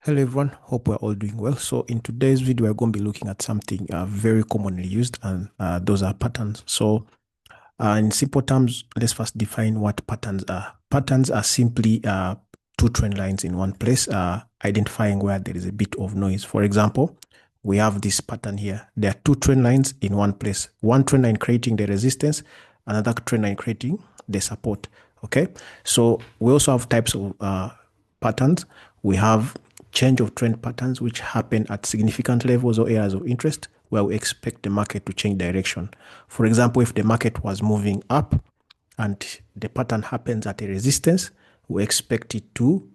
Hello everyone, hope we're all doing well. So in today's video, we're going to be looking at something very commonly used, and those are patterns. So in simple terms, let's first define what patterns are. Patterns are simply two trend lines in one place, identifying where there is a bit of noise. For example, we have this pattern here. There are two trend lines in one place. One trend line creating the resistance, another trend line creating the support. Okay, so we also have types of patterns. We have change of trend patterns, which happen at significant levels or areas of interest where we expect the market to change direction. For example, if the market was moving up and the pattern happens at a resistance, we expect it to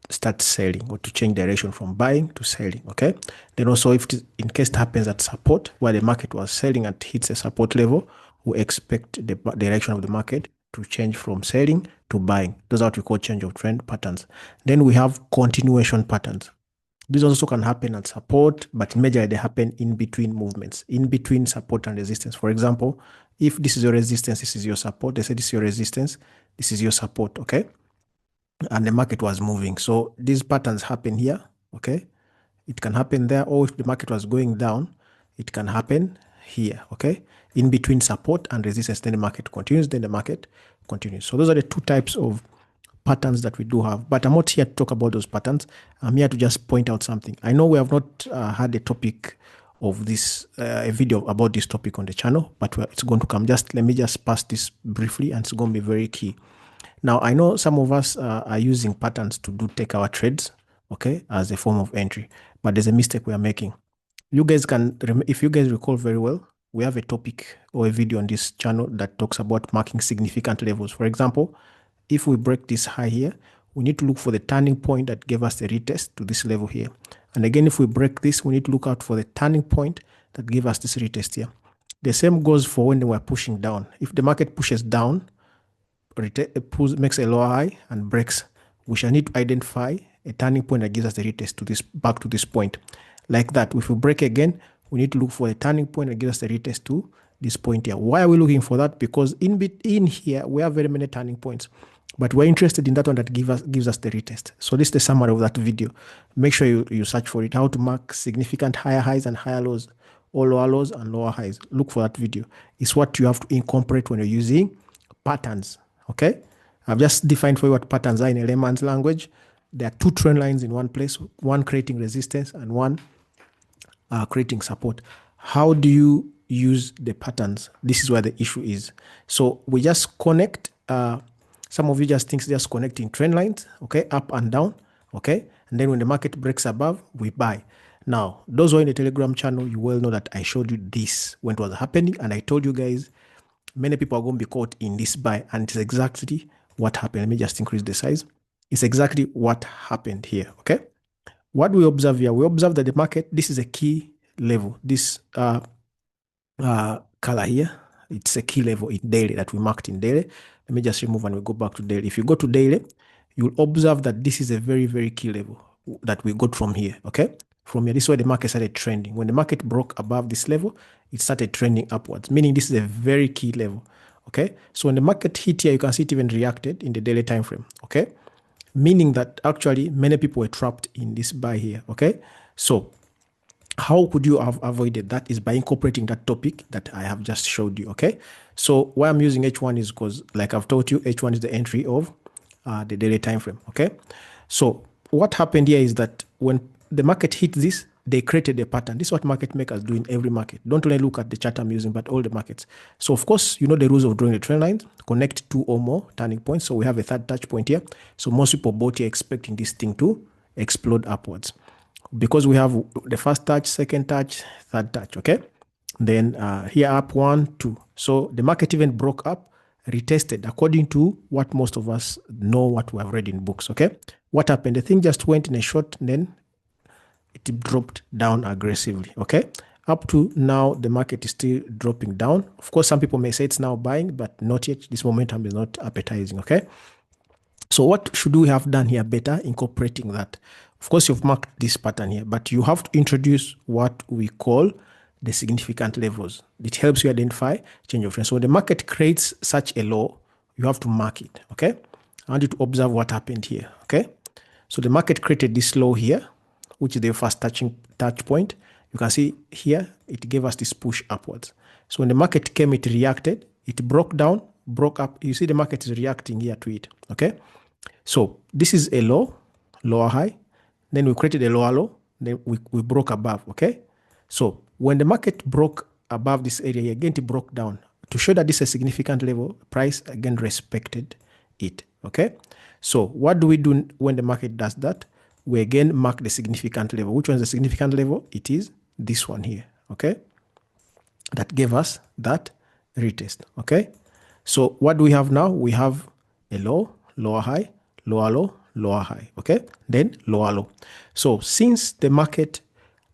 start selling or to change direction from buying to selling. Okay. Then also, if in case it happens at support where the market was selling and hits a support level, we expect the direction of the market to change from selling to buying. Those are what we call change of trend patterns. Then we have continuation patterns. These also can happen at support, but majorly they happen in between movements, in between support and resistance. For example, if this is your resistance, this is your support. They say this is your resistance, this is your support, okay? And the market was moving. So these patterns happen here, okay? It can happen there, or if the market was going down, it can happen here, okay? In between support and resistance, then the market continues, then the market continues. So those are the two types of patterns that we do have, but I'm not here to talk about those patterns. I'm here to just point out something. I know we have not had a topic of this, a video about this topic on the channel, but it's going to come. Let me just pass this briefly, and it's going to be very key. Now, I know some of us are using patterns to take our trades, okay, as a form of entry, but there's a mistake we are making. You guys can, if you guys recall very well, we have a topic or a video on this channel that talks about marking significant levels. For example, if we break this high here, we need to look for the turning point that gave us the retest to this level here. And again, if we break this, we need to look out for the turning point that gave us this retest here. The same goes for when we're pushing down. If the market pushes down, makes a lower high and breaks, we shall need to identify a turning point that gives us the retest to this, back to this point. Like that, if we break again, we need to look for a turning point that gives us the retest to this point here. Why are we looking for that? Because in here, we have very many turning points, but we're interested in that one that gives us the retest. So this is the summary of that video. Make sure you search for it, how to mark significant higher highs and higher lows, or lower lows and lower highs. Look for that video. It's what you have to incorporate when you're using patterns, okay? I've just defined for you what patterns are in a layman's language. There are two trend lines in one place, one creating resistance and one creating support. How do you use the patterns? This is where the issue is. So we just connect, some of you just think just connecting trend lines, okay, up and down, okay, and then when the market breaks above, we buy. Now, those who are in the Telegram channel, you well know that I showed you this when it was happening, and I told you guys many people are going to be caught in this buy, and it's exactly what happened. Let me just increase the size. It's exactly what happened here, okay? What we observe here, we observe that the market, this is a key level. This color here, it's a key level in daily that we marked in daily. Let me just remove and we go back to daily. If you go to daily, you'll observe that this is a very, very key level that we got from here, okay? From here, this is where the market started trending. When the market broke above this level, it started trending upwards, meaning this is a very key level, okay? So when the market hit here, you can see it even reacted in the daily time frame, okay? Meaning that actually many people were trapped in this buy here, okay? So how could you have avoided that? Is by incorporating that topic that I have just showed you, okay? So why I'm using H1 is because, like I've told you, H1 is the entry of the daily time frame, okay? So what happened here is that when the market hit this, they created a pattern. This is what market makers do in every market. Don't only look at the chart I'm using, but all the markets. So of course, you know the rules of drawing the trend lines, connect two or more turning points. So we have a third touch point here. So most people bought here expecting this thing to explode upwards, because we have the first touch, second touch, third touch, okay? Then here up 1, 2. So the market even broke up, retested according to what most of us know, what we have read in books, okay? What happened? The thing just went in a short, and then it dropped down aggressively, okay? Up to now, the market is still dropping down. Of course, some people may say it's now buying, but not yet. This momentum is not appetizing, okay? So what should we have done here better, incorporating that? Of course, you've marked this pattern here, but you have to introduce what we call the significant levels. It helps you identify change of trend. So when the market creates such a low, you have to mark it, okay? I want you to observe what happened here, okay? So the market created this low here, which is the first touch point. You can see here, it gave us this push upwards. So when the market came, it reacted, it broke down, broke up. You see the market is reacting here to it, okay? So this is a low, lower high. Then we created a lower low, then we broke above, okay? So when the market broke above this area, again, it broke down. To show that this is a significant level, price again respected it, okay? So what do we do when the market does that? We again mark the significant level. Which one is the significant level? It is this one here, okay? That gave us that retest, okay? So what do we have now? We have a low, lower high, lower low, lower high, okay? Then lower low. So since the market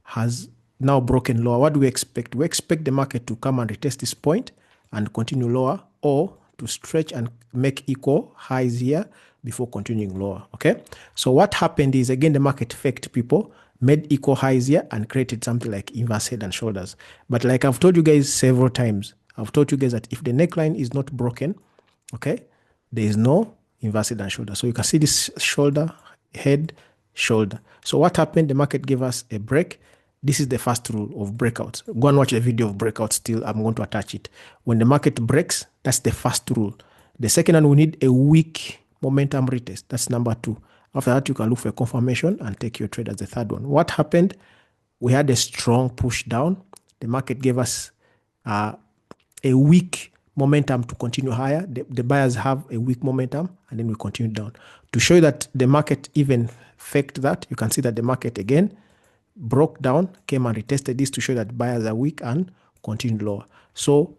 has now broken lower, what do we expect? We expect the market to come and retest this point and continue lower, or to stretch and make equal highs here before continuing lower, okay? So what happened is, again, the market faked people, made equal highs here and created something like inverse head and shoulders. But like I've told you guys several times, I've told you guys that if the neckline is not broken, okay, there is no inverse head and shoulder. So you can see this shoulder, head, shoulder. So what happened? The market gave us a break. This is the first rule of breakouts. Go and watch the video of breakouts still. I'm going to attach it. When the market breaks, that's the first rule. The second one, we need a weak momentum retest. That's number 2. After that, you can look for a confirmation and take your trade as the third one. What happened? We had a strong push down. The market gave us a weak momentum to continue higher. The buyers have a weak momentum, and then we continue down. To show you that the market even faked that, you can see that the market again broke down, came and retested this to show that buyers are weak and continued lower. So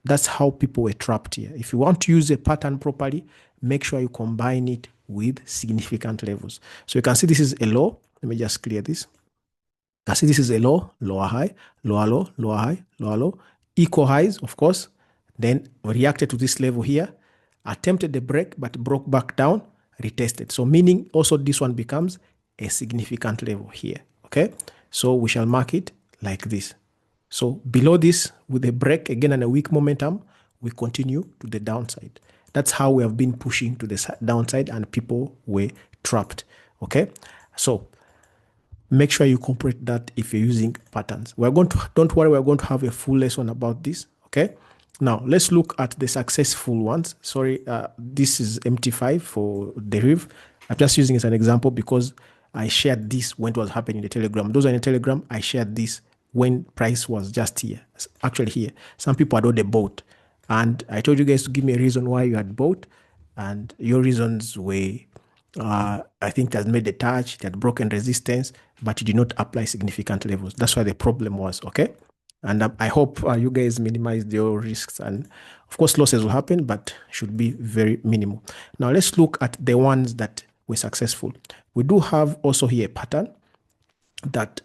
that's how people were trapped here. If you want to use a pattern properly, make sure you combine it with significant levels. So you can see this is a low. Let me just clear this. You can see this is a low, lower high, lower low, lower high, lower low. Equal highs, of course. Then reacted to this level here, attempted the break, but broke back down, retested. So meaning also this one becomes a significant level here. Okay, so we shall mark it like this. So below this, with a break again and a weak momentum, we continue to the downside. That's how we have been pushing to the downside, and people were trapped. Okay, so make sure you incorporate that if you're using patterns. Don't worry, we're going to have a full lesson about this. Okay, now let's look at the successful ones. Sorry, this is MT5 for deriv. I'm just using it as an example because I shared this when it was happening in the Telegram. Those are in the Telegram. I shared this when price was just here, actually here. Some people had already bought, and I told you guys to give me a reason why you had bought, and your reasons were, I think it has made a touch, it had broken resistance, but you did not apply significant levels. That's why the problem was, okay? And I hope you guys minimized your risks, and of course losses will happen, but should be very minimal. Now let's look at the ones that were successful. We do have also here a pattern that,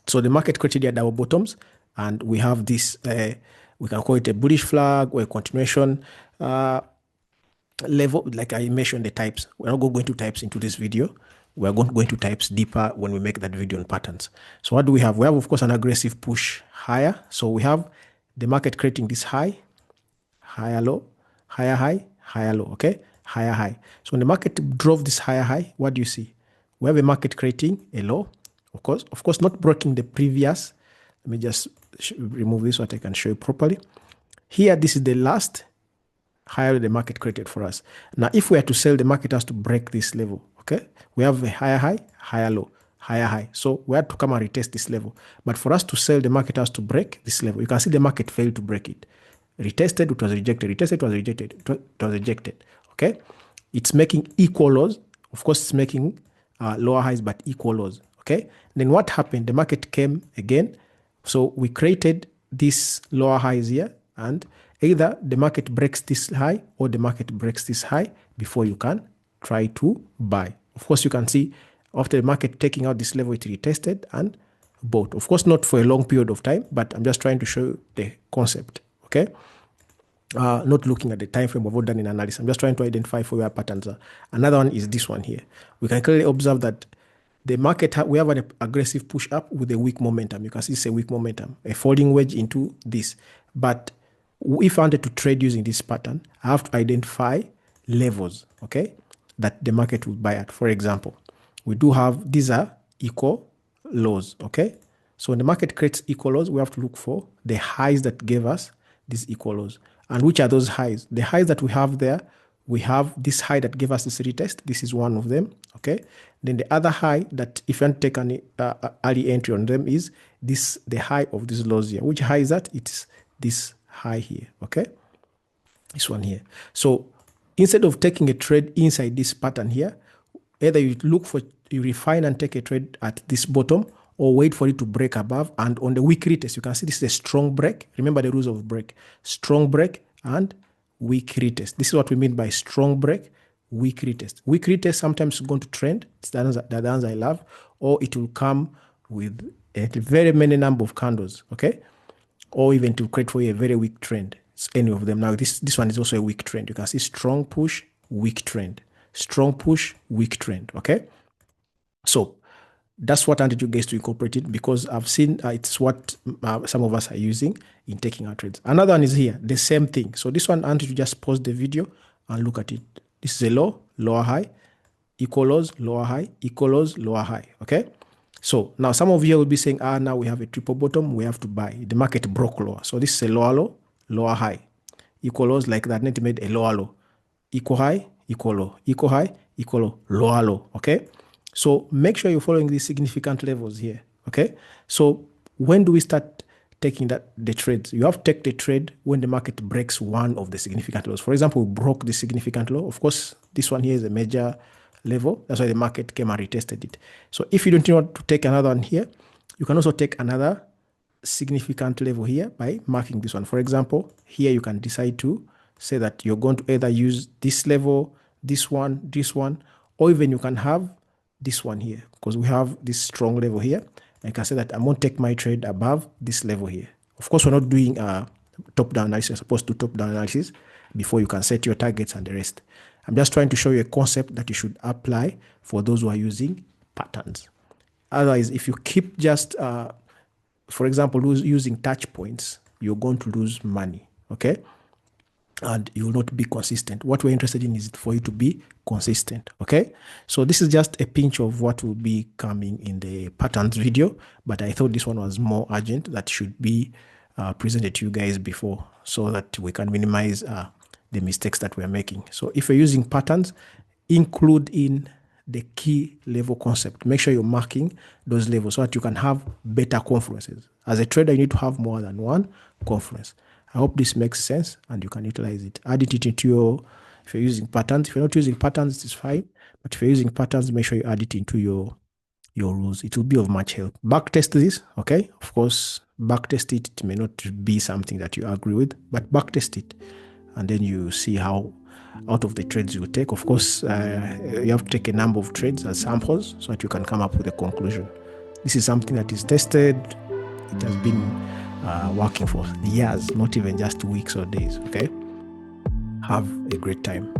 so the market created their double bottoms, and we have this, we can call it a bullish flag or a continuation level. Like I mentioned the types, we're not going to types into this video. We're going to go into types deeper when we make that video on patterns. So what do we have? We have, of course, an aggressive push higher. So we have the market creating this high, higher low, higher high, higher low, okay? Higher high. So when the market drove this higher high, what do you see? We have a market creating a low, of course, not breaking the previous. Let me just remove this so that I can show you properly. Here, this is the last higher the market created for us. Now, if we are to sell, the market has to break this level, okay? We have a higher high, higher low, higher high. So we had to come and retest this level. But for us to sell, the market has to break this level. You can see the market failed to break it. Retested, it was rejected. Retested, it was rejected. It was rejected. Okay, it's making equal lows. Of course, it's making lower highs, but equal lows. Okay, then what happened? The market came again. So we created these lower highs here, and either the market breaks this high or the market breaks this high before you can try to buy. Of course, you can see after the market taking out this level, it retested and bought. Of course, not for a long period of time, but I'm just trying to show you the concept. Okay. Not looking at the time frame of what done in analysis. I'm just trying to identify for where patterns are. Another one is this one here. We can clearly observe that the market, we have an aggressive push up with a weak momentum. You can see it's a weak momentum, a falling wedge into this. But if I wanted to trade using this pattern, I have to identify levels, okay, that the market will buy at. For example, we do have, these are equal lows, okay? So when the market creates equal lows, we have to look for the highs that gave us these equal lows. And which are those highs? The highs that we have there, we have this high that gave us this retest. This is one of them, okay? Then the other high that, if you want to take an early entry on them, is this, the high of these lows here. Which high is that? It's this high here, okay? This one here. So instead of taking a trade inside this pattern here, either you look for, you refine and take a trade at this bottom, or wait for it to break above. And on the week retest, you can see this is a strong break. Remember the rules of break: strong break and weak retest. This is what we mean by strong break, weak retest. Weak retest sometimes going to trend. It's the ones I love, or it will come with a very many number of candles, okay? Or even to create for you a very weak trend. It's any of them. Now this one is also a weak trend. You can see strong push, weak trend, strong push, weak trend, okay? So that's what I wanted you guys to incorporate it, because I've seen it's what some of us are using in taking our trades. Another one is here, the same thing. So this one, I want you to just pause the video and look at it. This is a low, lower high, equal lows, lower high, equal lows, lower high, okay? So now some of you will be saying, now we have a triple bottom, we have to buy. The market broke lower. So this is a lower low, lower high. Equal lows like that, net made a lower low. Equal high, equal low, equal high, equal low, lower low, okay? So make sure you're following these significant levels here, okay? So when do we start taking the trades? You have to take the trade when the market breaks one of the significant lows. For example, we broke the significant low. Of course, this one here is a major level. That's why the market came and retested it. So if you don't want to take another one here, you can also take another significant level here by marking this one. For example, here you can decide to say that you're going to either use this level, this one, or even you can have this one here, because we have this strong level here. I can say that I'm going to take my trade above this level here. Of course, we're not doing top-down analysis. You're supposed to do top-down analysis before you can set your targets and the rest. I'm just trying to show you a concept that you should apply for those who are using patterns. Otherwise, if you keep just, for example, using touch points, you're going to lose money, okay? And you will not be consistent. What we're interested in is for you to be consistent, okay? So this is just a pinch of what will be coming in the patterns video, but I thought this one was more urgent, that should be presented to you guys before, so that we can minimize the mistakes that we're making. So if you're using patterns, include in the key level concept. Make sure you're marking those levels so that you can have better confluences. As a trader, you need to have more than one confluence. I hope this makes sense and you can utilize it. Add it into your, if you're using patterns. If you're not using patterns, it's fine. But if you're using patterns, make sure you add it into your rules. It will be of much help. Backtest this, okay? Of course, backtest it. It may not be something that you agree with, but backtest it. And then you see how out of the trades you take. Of course, you have to take a number of trades as samples so that you can come up with a conclusion. This is something that is tested. It has been working for years, not even just weeks or days, okay? Have a great time.